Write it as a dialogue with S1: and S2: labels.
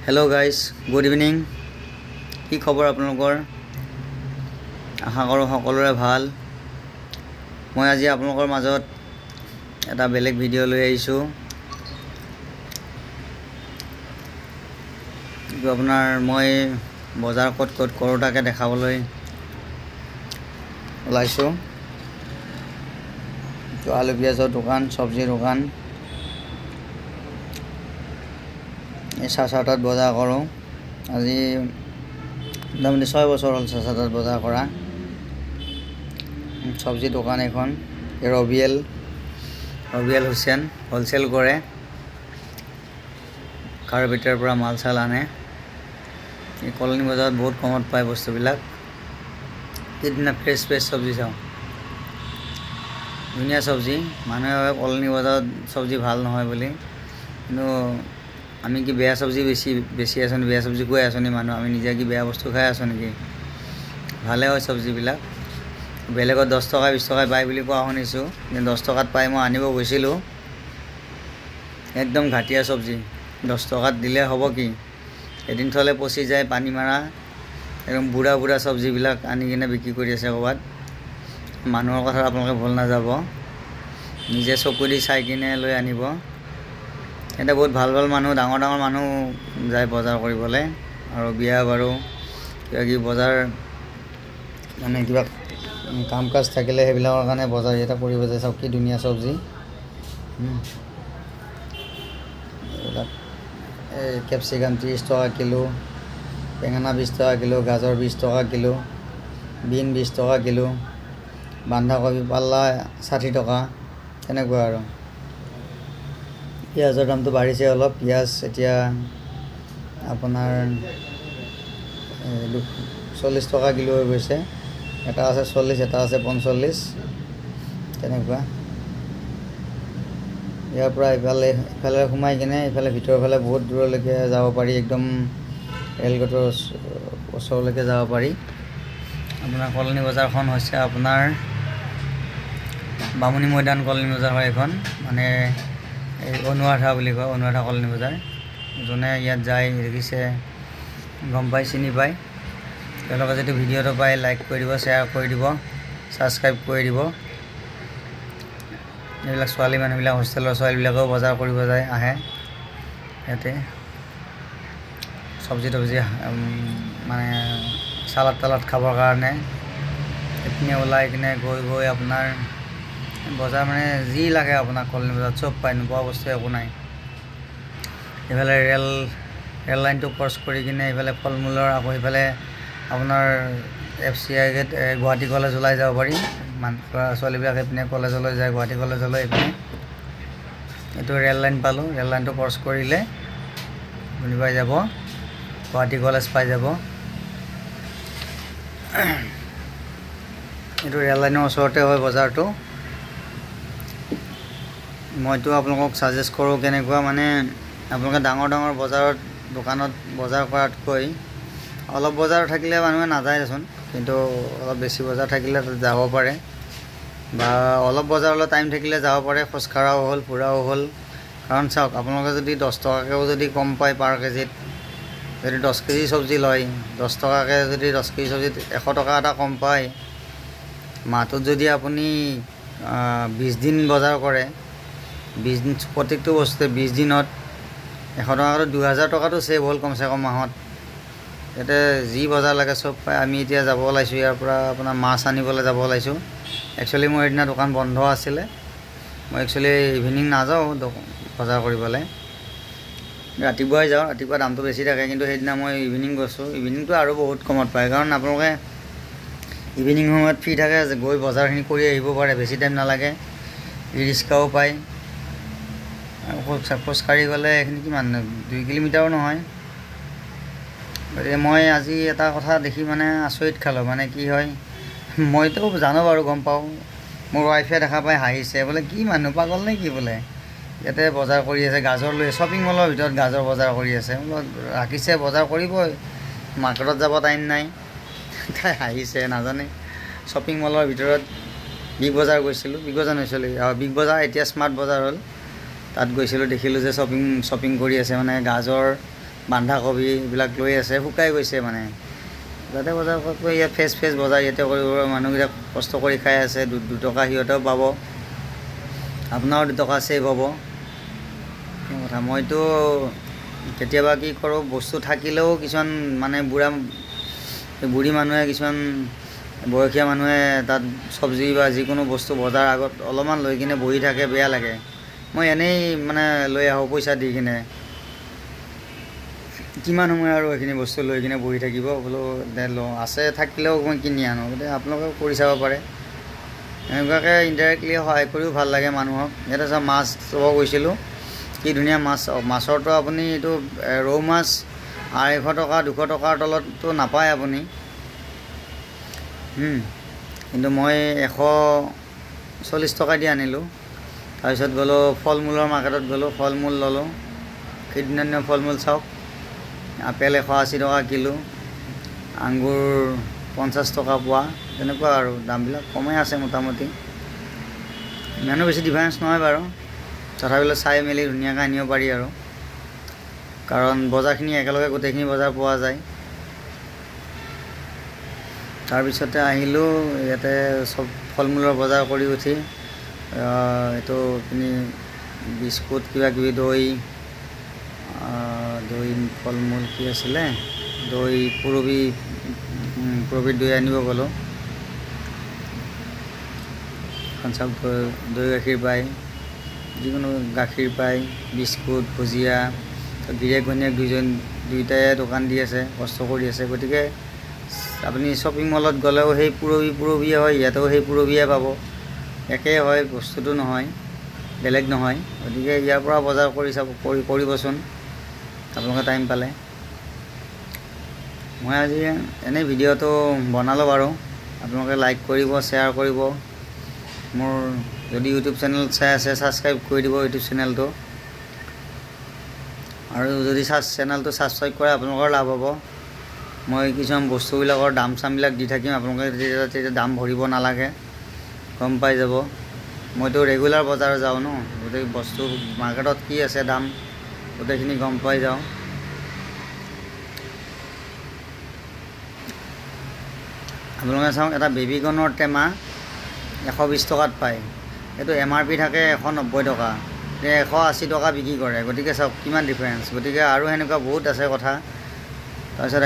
S1: Hello' guys, good evening. কি খবৰ আপোনালোকৰ? আশা কৰোঁ সকলোৰে ভাল। মই আজি আপোনালোকৰ মাজত এটা বেলেগ ভিডিঅ' লৈ আহিছোঁ। আপোনাৰ মই বজাৰ ক'ত কৰোঁ তাকে দেখাবলৈ ওলাইছোঁ। আলু পিঁয়াজৰ দোকান, চব্জিৰ দোকান, এই চাচাতাত বজাৰ কৰোঁ। আজি মোটামুটি 6 বছৰ হ'ল চাচাতাত বজাৰ কৰা। চব্জি দোকান এখন, ৰবিয়েল হুছেইন হ'লচেল কৰে। কাৰ্বিটাৰ পৰা মাল চাল আনে। এই কলনী বজাৰত বহুত কমত পায় বস্তুবিলাক। সেইদিনা ফ্ৰেছ চব্জি চাওঁ, ধুনীয়া চব্জি। মানুহে ভাবে কলনী বজাৰত চব্জি ভাল নহয় বুলি, কিন্তু আমি কি বেয়া চব্জি বেছি আছোঁ নেকি? বেয়া চব্জি কৈ আছোঁ নেকি মানুহ? আমি নিজে কি বেয়া বস্তু খাই আছোঁ নেকি? ভালে হয় চব্জিবিলাক। বেলেগত 10 টকা 20 টকা পায় বুলি কোৱা শুনিছোঁ, কিন্তু 10 টকাত পাই মই আনিব গৈছিলোঁ। একদম ঘাটিয়া চব্জি। 10 টকাত দিলে হ'ব কি? এদিন থ'লে পচি যায়, পানী মাৰা একদম বুঢ়া চব্জিবিলাক আনি কিনে বিক্ৰী কৰি আছে ক'ৰবাত। মানুহৰ কথা আপোনালোকে ভুল নাযাব, নিজে চকু দি চাই কিনে লৈ আনিব। এতিয়া বহুত ভাল মানুহ, ডাঙৰ মানুহ যায় বজাৰ কৰিবলৈ, আৰু বিয়া বাৰু কিবা বজাৰ মানে কিবা কাম কাজ থাকিলে সেইবিলাকৰ কাৰণে বজাৰ এটা কৰিব যায়। চাওক কি ধুনীয়া চব্জি। এইবিলাক এই কেপচিকাম 30 টকা কিলো, বেঙেনা 20 টকা কিলো, গাজৰ 20 টকা কিলো, বিন 20 টকা কিলো, বন্ধাকবি পাল্লা 60 টকা, তেনেকুৱা আৰু। পিঁয়াজৰ দামটো বাঢ়িছে অলপ। পিঁয়াজ এতিয়া আপোনাৰ 40 টকা কিলো হৈ গৈছে। এটা আছে 40, এটা আছে 45, তেনেকুৱা। ইয়াৰ পৰা ইফালে সোমাই কিনে ইফালে ভিতৰৰ ফালে বহুত দূৰলৈকে যাব পাৰি, একদম ৰেলগেটৰ ওচৰলৈকে যাব পাৰি। আপোনাৰ কলনী বজাৰখন হৈছে আপোনাৰ বামুণী মৈদান কলনী বজাৰ হয় এইখন, মানে এই অনুৰাধা বুলি কয়, অনুৰাধা কলনী বজাৰ। যোনে ইয়াত যায় দেখিছে, গম পায়, চিনি পায়। তেওঁলোকে যদি ভিডিঅ'টো পায় লাইক কৰি দিব, শ্বেয়াৰ কৰি দিব, ছাবস্ক্ৰাইব কৰি দিব। এইবিলাক মানুহবিলাক, হোষ্টেলৰ ছোৱালীবিলাকেও বজাৰ কৰিব আহে ইয়াতে। চব্জি তব্জি মানে চালাড তালাড খাবৰ কাৰণে এইপিনে ওলাই কিনে গৈ আপোনাৰ বজাৰ মানে যি লাগে আপোনাক কলনী বজাৰত চব পায়, নোপোৱা বস্তু একো নাই। এইফালে ৰেল লাইনটো ক্ৰছ কৰি কিনে এইফালে ফল মূলৰ, আকৌ এইফালে আপোনাৰ FCI গেট, গুৱাহাটী কলেজ ওলাই যাব পাৰি। ল'ৰা ছোৱালীবিলাক এইপিনে কলেজলৈ যায়, গুৱাহাটী কলেজলৈ। এইপিনে এইটো ৰেল লাইন পালোঁ, ৰেল লাইনটো ক্ৰছ কৰিলে আপুনি পাই যাব, গুৱাহাটী কলেজ পাই যাব। এইটো ৰেল লাইনৰ ওচৰতে হয় বজাৰটো। মইতো আপোনালোকক ছাজেষ্ট কৰোঁ, কেনেকুৱা মানে আপোনালোকে ডাঙৰ বজাৰত দোকানত বজাৰ কৰাতকৈ অলপ বজাৰ থাকিলে মানুহে নাযায় দেচোন, কিন্তু অলপ বেছি বজাৰ থাকিলে যাব পাৰে, বা অলপ বজাৰলৈ টাইম থাকিলে যাব পাৰে। খোজকঢ়াও হ'ল, ফুৰাও হ'ল। কাৰণ চাওক, আপোনালোকে যদি 10 টকাকৈও যদি কম পায় পাৰ কেজিত, যদি 10 কেজি চব্জি লয়, 10 টকাকৈ যদি 10 কেজি চব্জিত 100 টকা এটা কম পায়, মাহটোত যদি আপুনি 20 দিন বজাৰ কৰে, 20 দিন প্ৰত্যেকটো বস্তুৱে 20 দিনত 100 টকাটো 2000 টকাটো ছেভ হ'ল কমচে কম মাহত। ইয়াতে যি বজাৰ লাগে চব পায়। আমি এতিয়া যাব ওলাইছোঁ ইয়াৰ পৰা আপোনাৰ মাছ আনিবলৈ যাব ওলাইছোঁ। একচুৱেলি মোৰ সেইদিনা দোকান বন্ধ আছিলে। মই একচুৱেলি ইভিনিং নাযাওঁ বজাৰ কৰিবলৈ, ৰাতিপুৱাই যাওঁ। ৰাতিপুৱা দামটো বেছি থাকে, কিন্তু সেইদিনা মই ইভিনিং গৈছোঁ। ইভিনিংটো আৰু বহুত কমত পায়, কাৰণ আপোনালোকে ইভিনিং সময়ত ফ্ৰী থাকে, গৈ বজাৰখিনি কৰি আহিব পাৰে, বেছি টাইম নালাগে। ৰিক্সাও পায়। খোজকাঢ়ি গ'লে এইখিনি কিমান, 2 কিলোমিটাৰো নহয়। গতিকে মই আজি এটা কথা দেখি মানে আচৰিত খালোঁ। মানে কি হয়, মইতো জানো বাৰু, গম পাওঁ। মোৰ ৱাইফে দেখা পাই হাঁহিছে, বোলে কি মানুহ পাগল নে কি বোলে, ইয়াতে বজাৰ কৰি আছে, গাজৰ লৈ শ্বপিং মলৰ ভিতৰত গাজৰ বজাৰ কৰি আছে। ৰাখিছে, বজাৰ কৰিবই, মাৰ্কেটত যাব টাইম নাই। তাই হাঁহিছে, নাজানে শ্বপিং মলৰ ভিতৰত। বিগ বজাৰ গৈছিলোঁ, বিগ বজাৰ গৈছিলোঁ, বিগ বজাৰ এতিয়া স্মাৰ্ট বজাৰ হ'ল। তাত গৈছিলোঁ, দেখিলোঁ যে শ্বপিং কৰি আছে, মানে গাজৰ বন্ধাকবি এইবিলাক লৈ আছে, শুকাই গৈছে মানে। যাতে বজাৰ কৰি ইয়াত ফ্ৰেছ বজাৰ ইয়াতে কৰিব, মানুহকেইটা কষ্ট কৰি খাই আছে, দুটকা সিহঁতেও পাব, আপোনাৰো 2 টকা ছেভ হ'ব। সেই কথা। মইতো কেতিয়াবা কি কৰোঁ, বস্তু থাকিলেও কিছুমান মানে বুঢ়ী মানুহে, কিছুমান বয়সীয়া মানুহে তাত চব্জি বা যিকোনো বস্তু বজাৰ আগত অলপমান লৈ কিনে বহি থাকে, বেয়া লাগে। মই এনেই মানে লৈ আহোঁ পইচা দি কিনে। কিমান সময় আৰু এইখিনি বস্তু লৈ কিনে বহি থাকিব, বোলো লওঁ, আছে থাকিলেও মই কিনি আনো। গতিকে আপোনালোকেও কৰি চাব পাৰে। এনেকুৱাকৈ ইনডাইৰেক্টলি সহায় কৰিও ভাল লাগে মানুহক। ইয়াতে চাওক, মাছ ল'ব গৈছিলোঁ, কি ধুনীয়া মাছ। মাছৰটো আপুনি এইটো ৰৌ মাছ 250 টকা 200 টকাৰ তলততো নাপায় আপুনি। কিন্তু মই 140 টকা দি আনিলোঁ। তাৰপিছত গ'লোঁ ফল মূলৰ মাৰ্কেটত, গ'লোঁ ফল মূল ল'লোঁ। সেইদিনা ফল মূল চাওক, আপেল 180 টকা কিলো, আঙুৰ 50 টকা পোৱা, তেনেকুৱা আৰু দামবিলাক কমেই আছে মোটামুটি। ইমানো বেছি ডিফাৰেঞ্চ নহয় বাৰু, তথাপিও চাই মেলি ধুনীয়াকৈ আনিব পাৰি আৰু, কাৰণ বজাৰখিনি একেলগে গোটেইখিনি বজাৰ পোৱা যায়। তাৰপিছতে আহিলোঁ, ইয়াতে চব ফল মূলৰ বজাৰ কৰি উঠি এইটো কিনি বিস্কুট, কিবাকিবি, দৈ, ফল মূল কি আছিলে, দৈ, পুৰবীৰ দৈ আনিব গ'লোঁ। এখন চাওক, দৈ গাখীৰ পায়, যিকোনো গাখীৰ পায়, বিস্কুট, ভুজিয়া। গিৰিয়েক ঘৈণীয়েক দুয়োটাই দোকান দি আছে, কষ্ট কৰি আছে। গতিকে আপুনি শ্বপিং মলত গ'লেও সেই পুৰবিয়ে হয়, ইয়াতেও সেই পুৰবিয়ে পাব, একেই হয়, বস্তুটো নহয়, বেলেগ নহয়। গতিকে ইয়াৰ পৰা বজাৰ কৰিবচোন আপোনালোকে টাইম পালে। মই আজি এনেই ভিডিঅ'টো বনালোঁ বাৰু, আপোনালোকে লাইক কৰিব, শ্বেয়াৰ কৰিব। মোৰ যদি ইউটিউব চেনেল চাই আছে, ছাবস্ক্ৰাইব কৰি দিব ইউটিউব চেনেলটো, আৰু যদি চেনেলটো ছাবস্ক্ৰাইব কৰে আপোনালোকৰ লাভ হ'ব। মই কিছুমান বস্তুবিলাকৰ চামবিলাক দি থাকিম, আপোনালোকে তেতিয়া দাম ভৰিব নালাগে, গম পাই যাব। মইতো ৰেগুলাৰ বজাৰ যাওঁ ন, গোটেই বস্তু মাৰ্কেটত কি আছে দাম গোটেইখিনি গম পাই যাওঁ। আপোনালোকে চাওক, এটা বেবিকৰ্ণৰ টেমা 120 টকাত পায়, এইটো MRP থাকে 190 টকা, 180 টকা বিক্ৰী কৰে। গতিকে চাওক কিমান ডিফাৰেঞ্চ। গতিকে আৰু সেনেকুৱা বহুত আছে কথা। তাৰপিছত